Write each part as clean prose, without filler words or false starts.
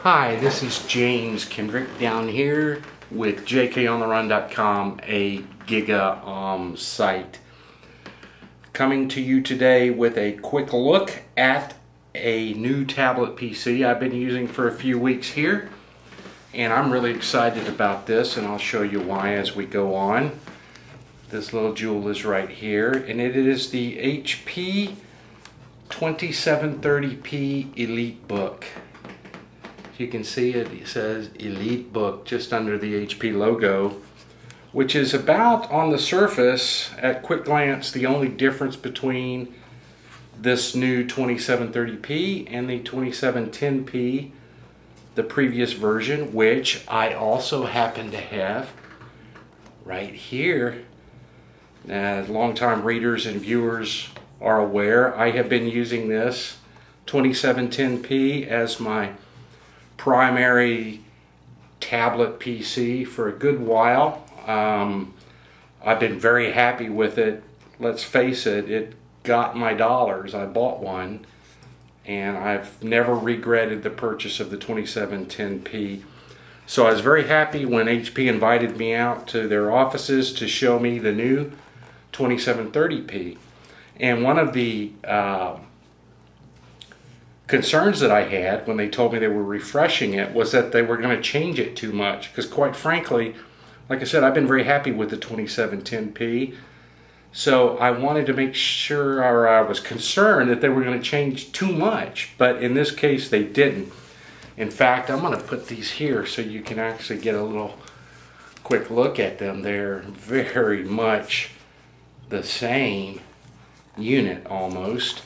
Hi, this is James Kendrick down here with jkOnTheRun.com, a Giga site. Coming to you today with a quick look at a new tablet PC I've been using for a few weeks here. And I'm really excited about this, and I'll show you why as we go on. This little jewel is right here, and it is the HP 2730p EliteBook. You can see it says EliteBook just under the HP logo, which is about, on the surface, at quick glance, the only difference between this new 2730p and the 2710p, the previous version, which I also happen to have right here. As longtime readers and viewers are aware, I have been using this 2710p as my primary tablet PC for a good while. I've been very happy with it. Let's face it, it got my dollars. I bought one, and I've never regretted the purchase of the 2710p. So I was very happy when HP invited me out to their offices to show me the new 2730p. And one of the concerns that I had when they told me they were refreshing it was that they were going to change it too much, because quite frankly, like I said, I've been very happy with the 2710p. So I wanted to make sure, or I was concerned that they were going to change too much, but in this case they didn't. In fact, I'm going to put these here so you can actually get a little quick look at them. They're very much the same unit almost,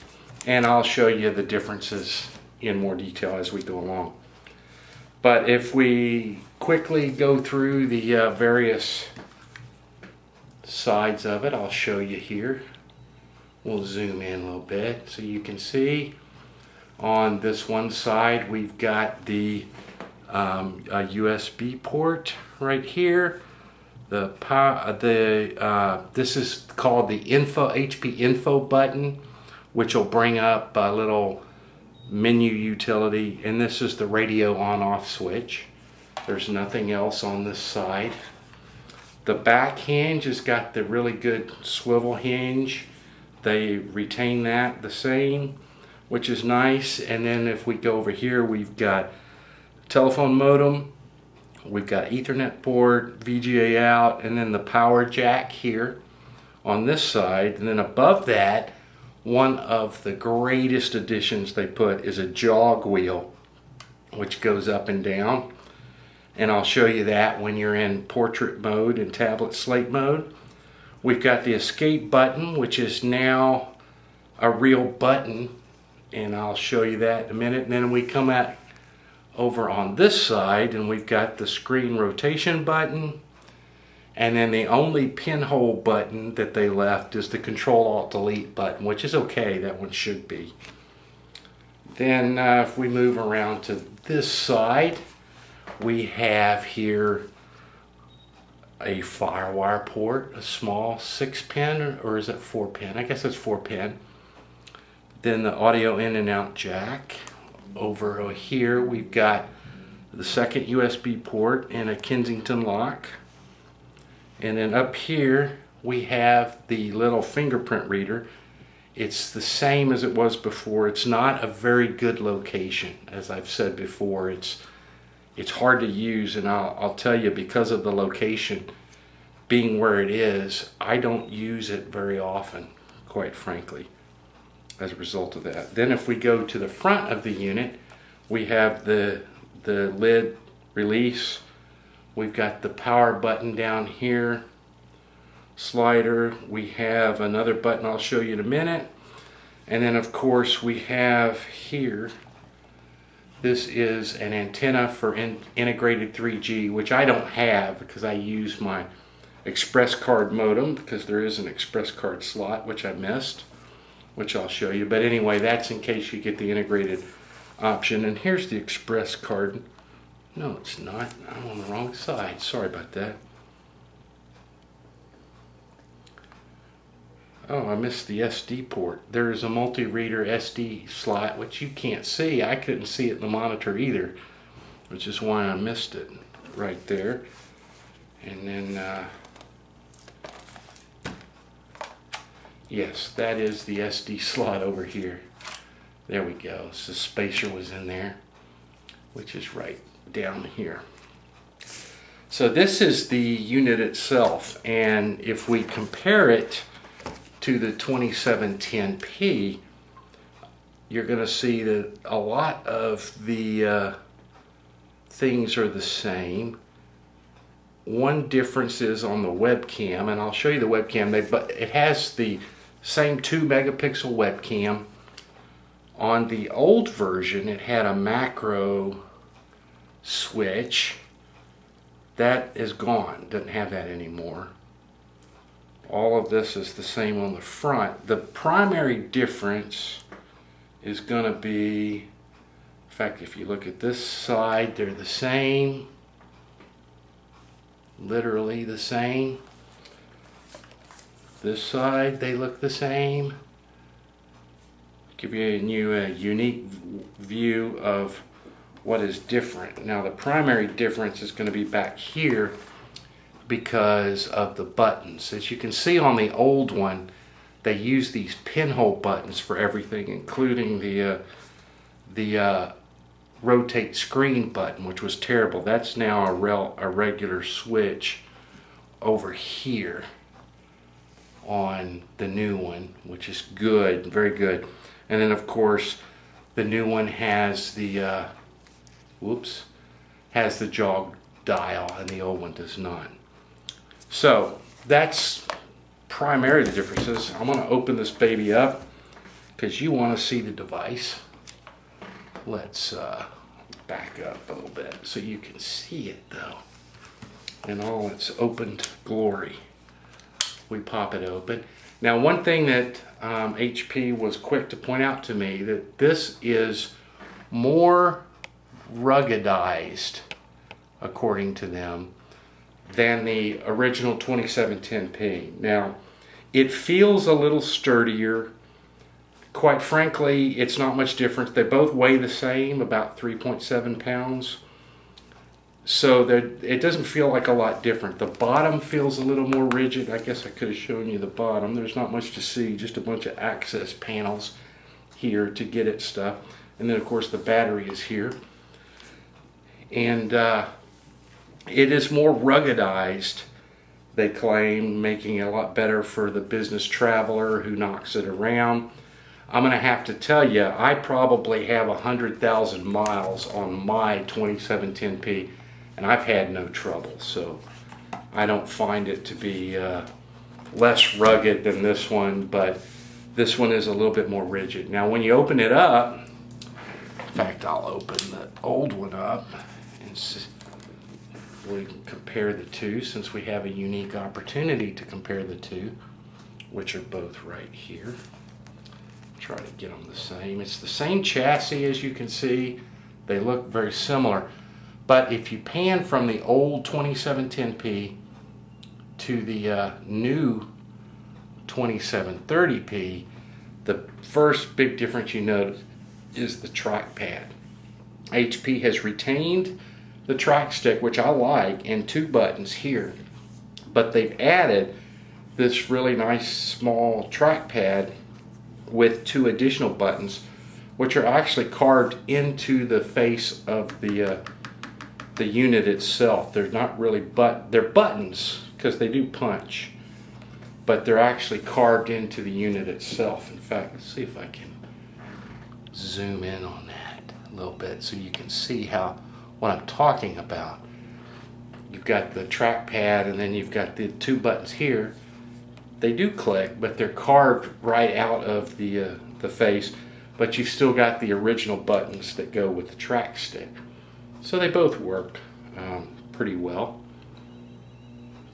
and I'll show you the differences in more detail as we go along. But if we quickly go through the various sides of it, I'll show you here. We'll zoom in a little bit so you can see. On this one side we've got the USB port right here. This is called the HP Info button, which will bring up a little menu utility, and this is the radio on-off switch. There's nothing else on this side. The back hinge has got the really good swivel hinge. They retain that the same, which is nice. And then if we go over here, we've got telephone modem, we've got Ethernet port, VGA out, and then the power jack here on this side. And then above that, one of the greatest additions they put is a jog wheel, which goes up and down. And I'll show you that when you're in portrait mode and tablet slate mode. We've got the escape button, which is now a real button, and I'll show you that in a minute. And then we come out over on this side, and we've got the screen rotation button, and then the only pinhole button that they left is the Control-Alt-Delete button, which is okay, that one should be. Then if we move around to this side, we have here a FireWire port, a small 6-pin, or is it 4-pin? I guess it's 4-pin. Then the audio in and out jack. Over here we've got the second USB port and a Kensington lock. And then up here we have the little fingerprint reader. It's the same as it was before. It's not a very good location. As I've said before, it's hard to use, and I'll tell you, because of the location being where it is, I don't use it very often, quite frankly, as a result of that. Then if we go to the front of the unit, we have the lid release. We've got the power button down here, slider. We have another button I'll show you in a minute. And then of course we have here, this is an antenna for integrated 3G, which I don't have because I use my express card modem, because there is an express card slot, which I missed, which I'll show you. But anyway, that's in case you get the integrated option. And here's the express card. No, it's not. I'm on the wrong side. Sorry about that. Oh, I missed the SD port. There is a multi-reader SD slot, which you can't see. I couldn't see it in the monitor either. which is why I missed it right there. And then, yes, that is the SD slot over here. There we go. So the spacer was in there, which is right down here. So this is the unit itself, and if we compare it to the 2710P, you're going to see that a lot of the things are the same. One difference is on the webcam, and I'll show you the webcam. But it has the same 2 megapixel webcam. On the old version, it had a macro switch. That is gone, doesn't have that anymore. All of this is the same on the front. The primary difference is going to be, in fact, if you look at this side, they're the same. Literally the same. This side, they look the same. Give you a unique view of what is different. Now the primary difference is going to be back here because of the buttons. As you can see on the old one, they use these pinhole buttons for everything, including the rotate screen button, which was terrible. That's now a regular switch over here on the new one, which is good, very good. And then of course the new one has the has the jog dial, and the old one does not. So that's primarily the differences. I'm going to open this baby up because you want to see the device. Let's back up a little bit so you can see it though in all its opened glory. We pop it open. Now one thing that HP was quick to point out to me, that this is more ruggedized, according to them, than the original 2710P. Now, it feels a little sturdier. Quite frankly, it's not much difference. They both weigh the same, about 3.7 pounds. So it doesn't feel like a lot different. The bottom feels a little more rigid. I guess I could have shown you the bottom. There's not much to see, just a bunch of access panels here to get at stuff. And then of course the battery is here. And it is more ruggedized, they claim, making it a lot better for the business traveler who knocks it around. I'm going to have to tell you, I probably have 100,000 miles on my 2710P, and I've had no trouble. So I don't find it to be less rugged than this one, but this one is a little bit more rigid. Now when you open it up, in fact I'll open the old one up and we can compare the two, since we have a unique opportunity to compare the two, which are both right here. Try to get them the same. It's the same chassis, as you can see. They look very similar. But if you pan from the old 2710P to the new 2730P, the first big difference you notice is the trackpad. HP has retained the track stick, which I like, and 2 buttons here. But they've added this really nice small trackpad with 2 additional buttons, which are actually carved into the face of the unit itself. They're not really they're buttons because they do punch, but they're actually carved into the unit itself. In fact, let's see if I can zoom in on that a little bit so you can see what I'm talking about. You've got the trackpad, and then you've got the 2 buttons here. They do click, but they're carved right out of the face, but you've still got the original buttons that go with the track stick. So they both work pretty well.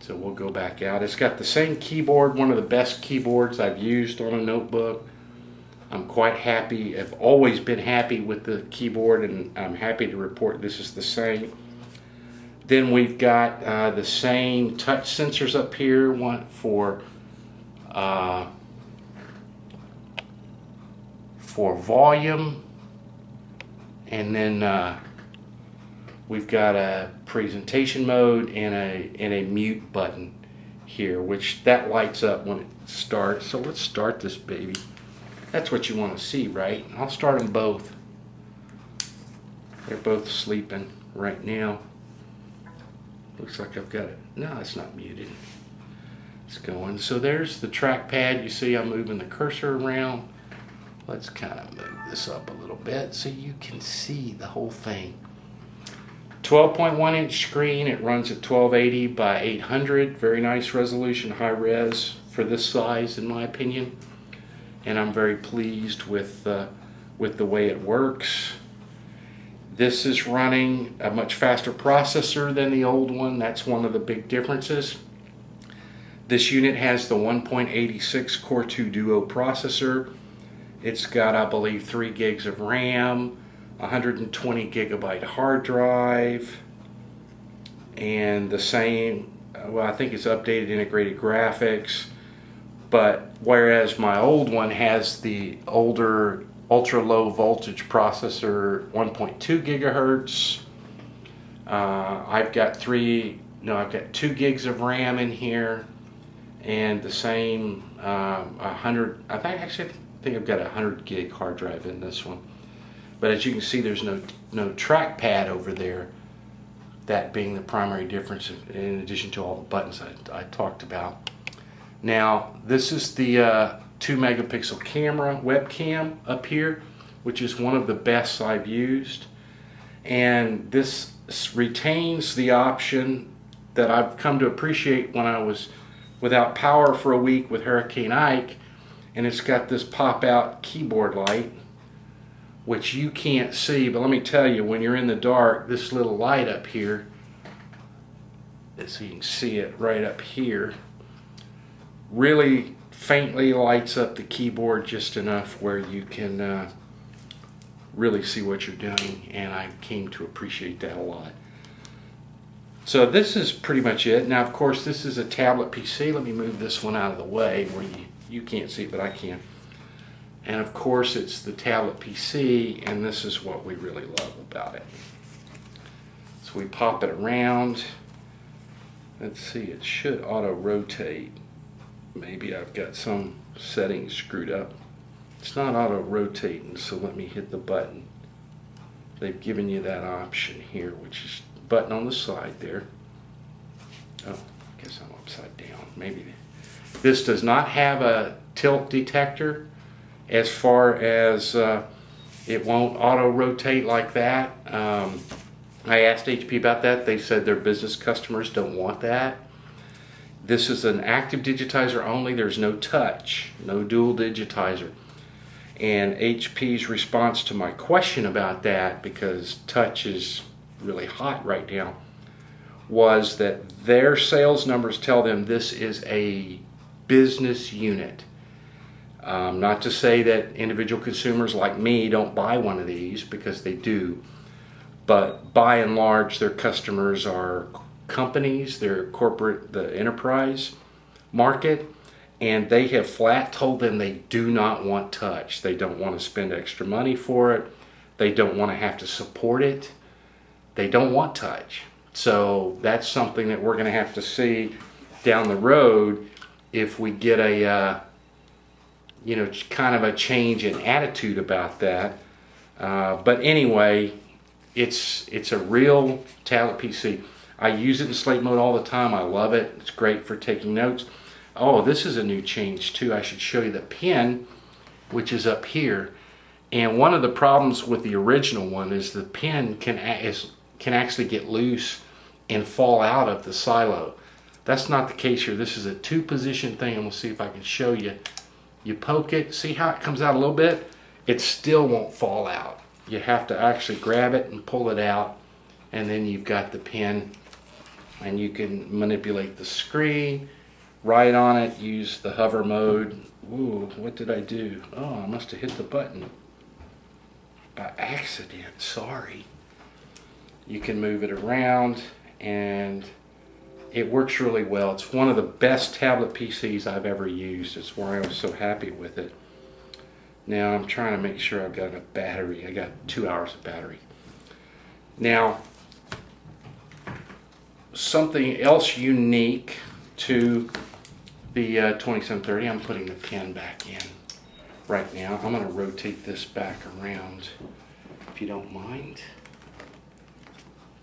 So we'll go back out. It's got the same keyboard, one of the best keyboards I've used on a notebook. I'm quite happy. I've always been happy with the keyboard, and I'm happy to report this is the same. Then we've got the same touch sensors up here, one for volume, and then we've got a presentation mode and a mute button here, which that lights up when it starts. So let's start this baby. That's what you want to see, right? I'll start them both. They're both sleeping right now. Looks like I've got it. No, it's not muted. It's going. So there's the trackpad. You see I'm moving the cursor around. Let's kind of move this up a little bit so you can see the whole thing. 12.1 inch screen. It runs at 1280 by 800. Very nice resolution, high res for this size in my opinion. And I'm very pleased with the way it works. This is running a much faster processor than the old one. That's one of the big differences. This unit has the 1.86 Core 2 Duo processor. It's got, I believe, 3 gigs of RAM, 120 gigabyte hard drive, and the same, well, I think it's updated integrated graphics. But whereas my old one has the older ultra low voltage processor, 1.2 gigahertz, I've got 2 gigs of RAM in here, and the same 100. I think I've got a 100 gig hard drive in this one. But as you can see, there's no trackpad over there. That being the primary difference, in addition to all the buttons I talked about. Now, this is the 2 megapixel camera webcam up here, which is one of the best I've used. And this retains the option that I've come to appreciate when I was without power for a week with Hurricane Ike, and it's got this pop-out keyboard light, which you can't see, but let me tell you, when you're in the dark, this little light up here, so you can see it right up here, really faintly lights up the keyboard just enough where you can really see what you're doing, and I came to appreciate that a lot. So this is pretty much it. Now, of course, this is a tablet PC. Let me move this one out of the way where you can't see it, but I can. And of course, it's the tablet PC, and this is what we really love about it. So we pop it around. Let's see, it should auto-rotate. Maybe I've got some settings screwed up. It's not auto-rotating, so let me hit the button. They've given you that option here, which is the button on the side there. Oh, I guess I'm upside down. Maybe this does not have a tilt detector, as far as it won't auto-rotate like that. I asked HP about that. They said their business customers don't want that. This is an active digitizer only. There's no touch, no dual digitizer. And HP's response to my question about that, because touch is really hot right now, was that their sales numbers tell them this is a business unit. Not to say that individual consumers like me don't buy one of these, because they do, but by and large their customers are companies, they're corporate, the enterprise market, and they have flat told them they do not want touch. They don't want to spend extra money for it. They don't want to have to support it. They don't want touch. So that's something that we're going to have to see down the road if we get a kind of a change in attitude about that. But anyway, it's a real tablet PC. I use it in slate mode all the time. I love it. It's great for taking notes. Oh, this is a new change too. I should show you the pin, which is up here. And one of the problems with the original one is the pin can actually get loose and fall out of the silo. That's not the case here. This is a 2-position thing, and we'll see if I can show you. You poke it, see how it comes out a little bit? It still won't fall out. You have to actually grab it and pull it out, and then you've got the pin, and you can manipulate the screen, write on it, use the hover mode. Ooh, what did I do? Oh, I must have hit the button by accident, sorry. You can move it around, and it works really well. It's one of the best tablet PCs I've ever used. It's why I was so happy with it. Now I'm trying to make sure I've got enough battery. I got 2 hours of battery. Now, something else unique to the 2730. I'm putting the pen back in right now. I'm going to rotate this back around, if you don't mind,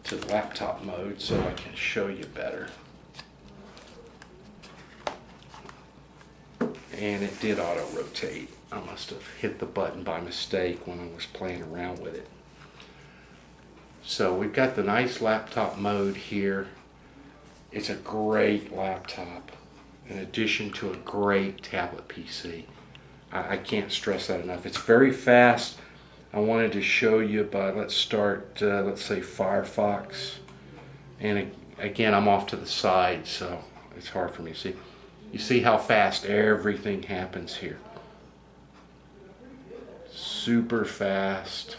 to laptop mode so I can show you better. And it did auto rotate. I must have hit the button by mistake when I was playing around with it. So we've got the nice laptop mode here. It's a great laptop in addition to a great tablet PC. I can't stress that enough. It's very fast. I wanted to show you by, let's start, let's say Firefox. And again, I'm off to the side, so it's hard for me to see. You see how fast everything happens here. Super fast.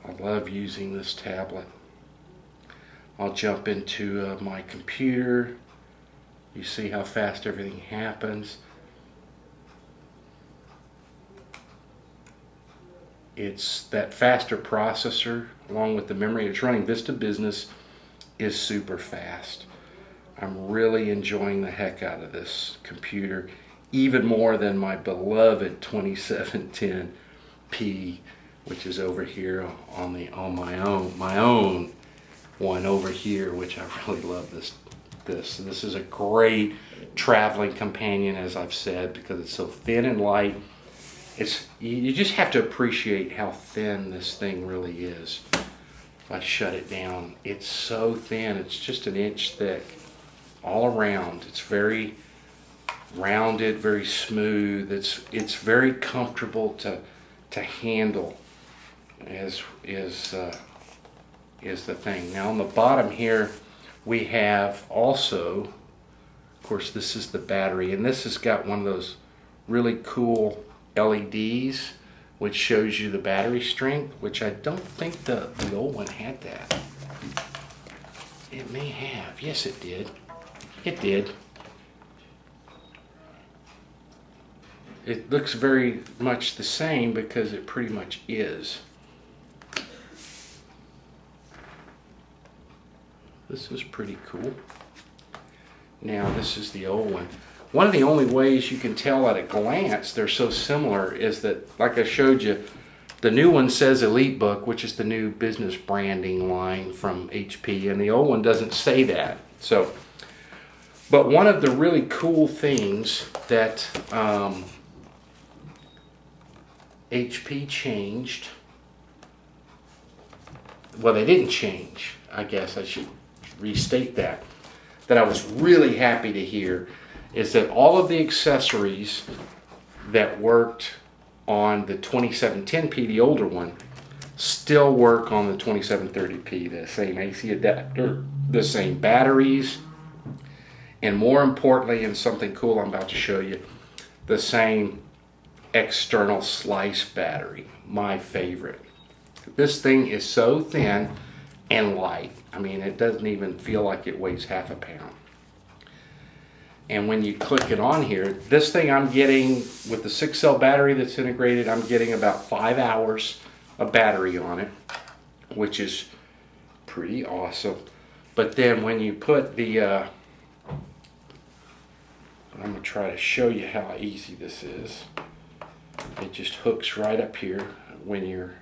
I love using this tablet. I'll jump into my computer. You see how fast everything happens. It's that faster processor along with the memory. It's running Vista Business is super fast. I'm really enjoying the heck out of this computer, even more than my beloved 2710p, which is over here on my own one over here, which I really love this. This is a great traveling companion, as I've said, because it's so thin and light. You just have to appreciate how thin this thing really is. If I shut it down, it's so thin. It's just an inch thick all around. It's very rounded, very smooth. It's very comfortable to handle. Is the thing. Now on the bottom here we have also, of course, this is the battery, and this has got one of those really cool LEDs which shows you the battery strength, which I don't think the old one had that. It may have. Yes, it did. It did. It looks very much the same because it pretty much is. This is pretty cool. Now this is the old one. One of the only ways you can tell at a glance they're so similar is that, like I showed you, the new one says EliteBook, which is the new business branding line from HP, and the old one doesn't say that. So, but one of the really cool things that HP changed, well, they didn't change, I guess I should restate that I was really happy to hear, is that all of the accessories that worked on the 2710p, the older one, still work on the 2730p. The same AC adapter, the same batteries, and more importantly, and something cool I'm about to show you, the same external slice battery, my favorite. This thing is so thin and light. I mean, it doesn't even feel like it weighs half a pound. And when you click it on here, this thing I'm getting, with the 6-cell battery that's integrated, I'm getting about 5 hours of battery on it, which is pretty awesome. But then when you put the, I'm going to try to show you how easy this is. It just hooks right up here when you're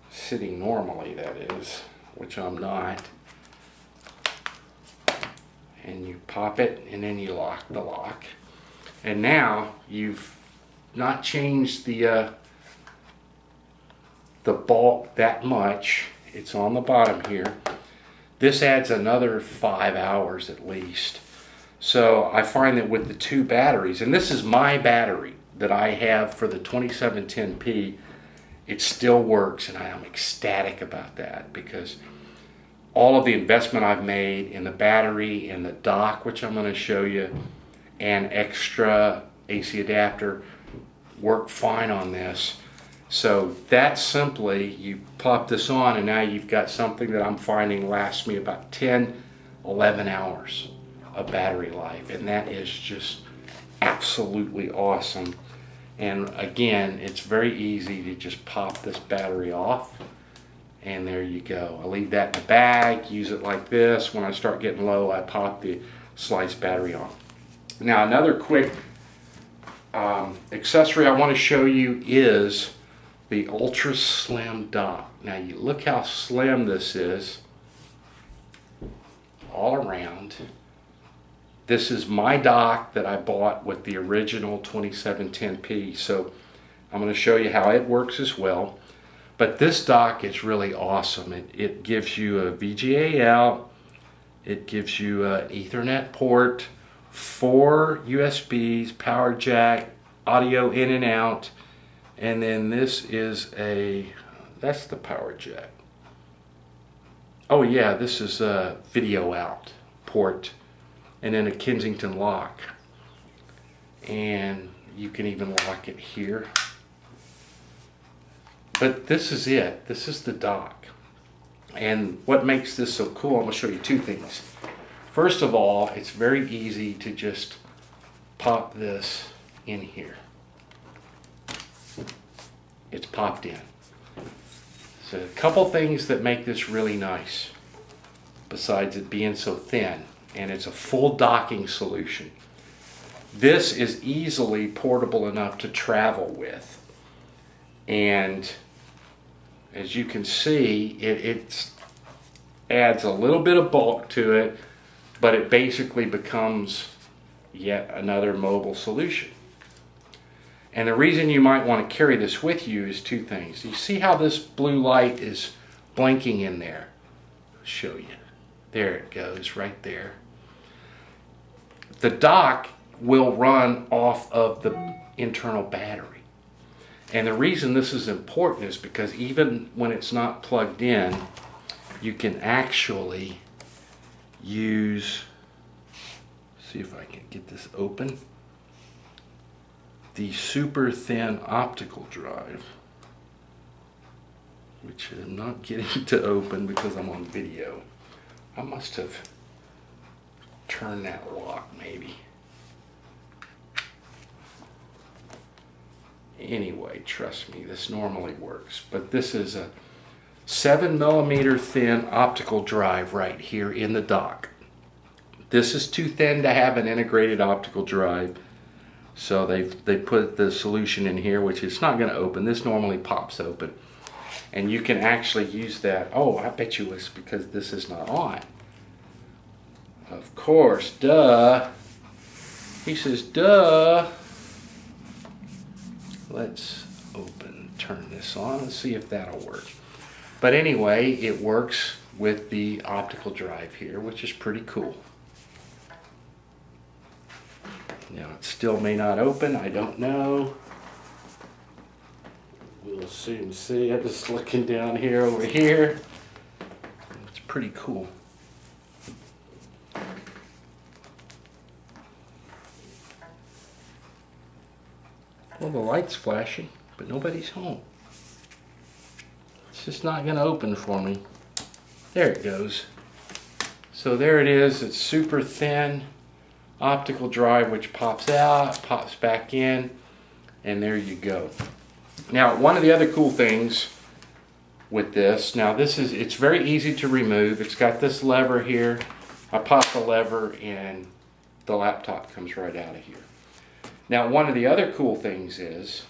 sitting normally, that is, which I'm not. And you pop it, and then you lock the lock. And now you've not changed the bulk that much. It's on the bottom here. This adds another 5 hours at least. So I find that with the two batteries, and this is my battery that I have for the 2710p, it still works, and I am ecstatic about that, because all of the investment I've made in the battery and the dock, which I'm going to show you, and extra AC adapter work fine on this. So that simply, you pop this on, and now you've got something that I'm finding lasts me about 10, 11 hours of battery life, and that is just absolutely awesome. And again, it's very easy to just pop this battery off, And there you go. I leave that in the bag, use it like this. When I start getting low, I pop the sliced battery on. Now another quick accessory I want to show you is the ultra slim dock. Now you look how slim this is all around. This is my dock that I bought with the original 2710p, so I'm going to show you how it works as well. But this dock is really awesome. It gives you a VGA out, it gives you an Ethernet port, 4 USBs, power jack, audio in and out, and then this is that's the power jack. Oh yeah, this is a video out port, and then a Kensington lock. And you can even lock it here. But this is it. This is the dock. And what makes this so cool, I'm going to show you two things. First of all, it's very easy to just pop this in here. It's popped in. So a couple things that make this really nice, besides it being so thin, and it's a full docking solution. This is easily portable enough to travel with. And as you can see, it adds a little bit of bulk to it, but it basically becomes yet another mobile solution. And the reason you might want to carry this with you is two things. You see how this blue light is blinking in there? I'll show you. There it goes, right there. The dock will run off of the internal battery. And the reason this is important is because even when it's not plugged in, you can actually use, see if I can get this open, the super thin optical drive, which I'm not getting to open because I'm on video. I must have turned that lock maybe. Anyway, trust me, this normally works. But this is a 7mm thin optical drive right here in the dock. This is too thin to have an integrated optical drive, so they put the solution in here, which is not going to open. This normally pops open, and you can actually use that. Oh, I bet you it's because this is not on. Of course, duh. He says, duh. Let's turn this on and see if that'll work. But anyway, it works with the optical drive here, which is pretty cool. Now it still may not open, I don't know. We'll soon see. I'm just looking down here over here. It's pretty cool. Well, the light's flashing, but nobody's home. It's just not going to open for me. There it goes. So there it is. It's super thin optical drive, which pops out, pops back in, and there you go. Now, one of the other cool things with this, now it's very easy to remove. It's got this lever here. I pop the lever and the laptop comes right out of here. Now, one of the other cool things is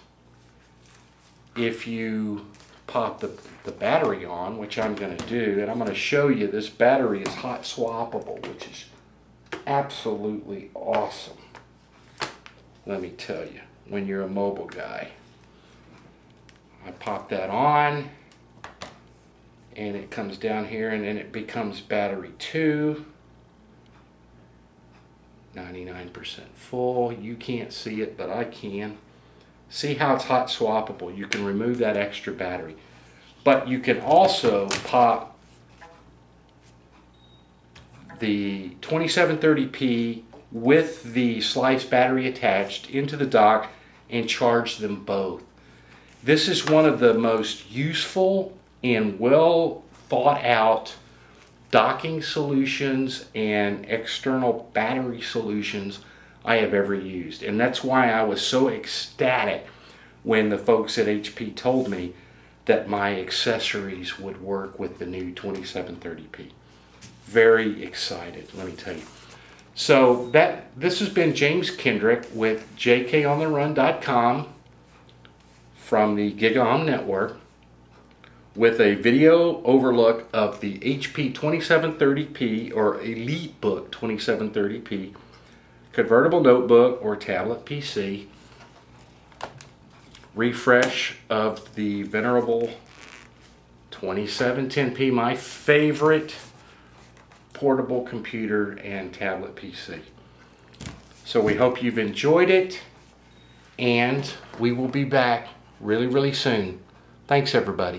if you pop the battery on, which I'm going to do, and I'm going to show you, this battery is hot swappable, which is absolutely awesome. Let me tell you, when you're a mobile guy. I pop that on, and it comes down here, and then it becomes battery 2. 99% full. You can't see it, but I can. See how it's hot swappable. You can remove that extra battery. But you can also pop the 2730p with the sliced battery attached into the dock and charge them both. This is one of the most useful and well thought out docking solutions and external battery solutions I have ever used. And that's why I was so ecstatic when the folks at HP told me that my accessories would work with the new 2730p. Very excited, let me tell you. So this has been James Kendrick with jkOnTheRun.com from the GigaOM network with a video overlook of the HP 2730p or EliteBook 2730p convertible notebook or tablet PC, refresh of the venerable 2710p, my favorite portable computer and tablet PC. So we hope you've enjoyed it, and we will be back really soon. Thanks everybody.